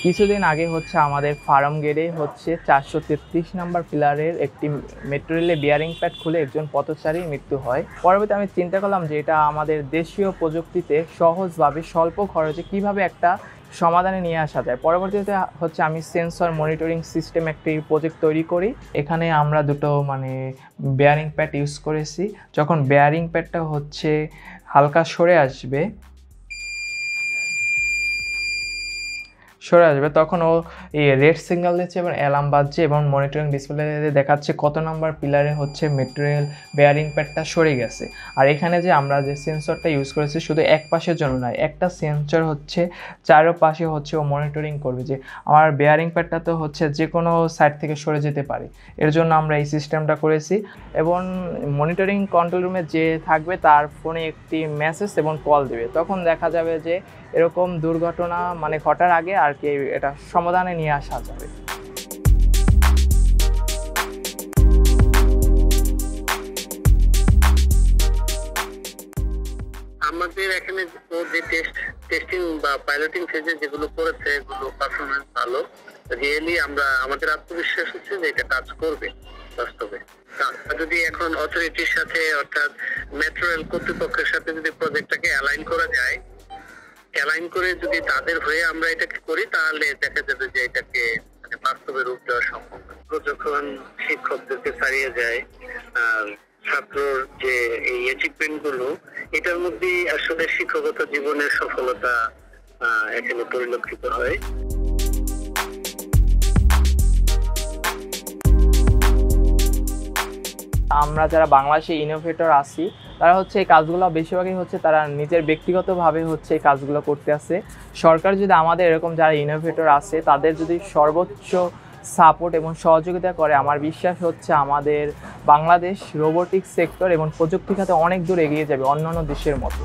কিছুদিন আগে হচ্ছে আমাদের ফার্ম গেটে হচ্ছে 433 নম্বর পিলারের একটি মেট্রো রেলে বিয়ারিং প্যাড খুলে একজন পথচারীর মৃত্যু হয়। পরবর্তী আমি চিন্তা করলাম যে এটা আমাদের দেশীয় প্রযুক্তিতে সহজভাবে স্বল্প খরচে কিভাবে একটা সমাধানে নিয়ে আসা যায়। পরবর্তীতে হচ্ছে আমি সেন্সর মনিটরিং সিস্টেম একটি প্রজেক্ট তৈরি করি। এখানে আমরা দুটো বেয়ারিং প্যাড ইউজ করেছি। যখন বেয়ারিং প্যাডটা হচ্ছে হালকা সরে আসবে তখন ও এই রেড সিগন্যাল দিচ্ছে এবং অ্যালার্ম বাজছে এবং মনিটরিং ডিসপ্লেতে দেখাচ্ছে কত নম্বর পিলারে হচ্ছে মেট্রো রেল বেয়ারিং প্যাডটা সরে গেছে। আর এখানে যে আমরা যে সেন্সরটা ইউজ করেছি শুধু এক পাশের জন্য নয়, একটা সেন্সর হচ্ছে চারপাশে হচ্ছে ও মনিটরিং করবে যে আমার বেয়ারিং প্যাডটা তো হচ্ছে যে কোনো সাইড থেকে সরে যেতে পারে। এর জন্য আমরা এই সিস্টেমটা করেছি এবং মনিটরিং কন্ট্রোল রুমে যে থাকবে তার ফোনে একটি মেসেজ এবং কল দেবে। তখন দেখা যাবে যে এরকম দুর্ঘটনা ঘটার আগে আর কি এটা সমাধানে নিয়ে আসা যাবে। আমাদের এখানে যে টেস্টিং বা পাইলটিং ফেজে যেগুলো করেছে এগুলো পারফরমেন্স ভালো। রিয়েলি আমাদের আত্মবিশ্বাস হচ্ছে যে এটা কাজ করবে বাস্তবে। যদি এখন অথরিটির সাথে অর্থাৎ মেট্রো রেল কর্তৃপক্ষের সাথে যদি প্রজেক্টটাকে অ্যালাইন করা যায়, অ্যালাইন করে যদি তাদের হয়ে আমরা এটাকে করি তাহলে দেখা যাবে যে এটাকে বাস্তবে রূপ দেওয়া সম্ভব। যখন শিক্ষকদেরকে ছাড়িয়ে যায় আর ছাত্রর যে এই অ্যাচিভমেন্ট গুলো, এটার মধ্যেই আসলে শিক্ষকতা জীবনের সফলতা এখানে পরিলক্ষিত হয়। আমরা যারা বাংলাদেশে ইনোভেটর আছি তারা হচ্ছে এই কাজগুলো বেশিরভাগই হচ্ছে তারা নিজের ব্যক্তিগতভাবে হচ্ছে এই কাজগুলো করতে আসে। সরকার যদি আমাদের এরকম যারা ইনোভেটর আছে তাদের যদি সর্বোচ্চ সাপোর্ট এবং সহযোগিতা করে, আমার বিশ্বাস হচ্ছে আমাদের বাংলাদেশ রোবোটিক্স সেক্টর এবং প্রযুক্তি খাতে অনেক দূর এগিয়ে যাবে অন্যান্য দেশের মতো।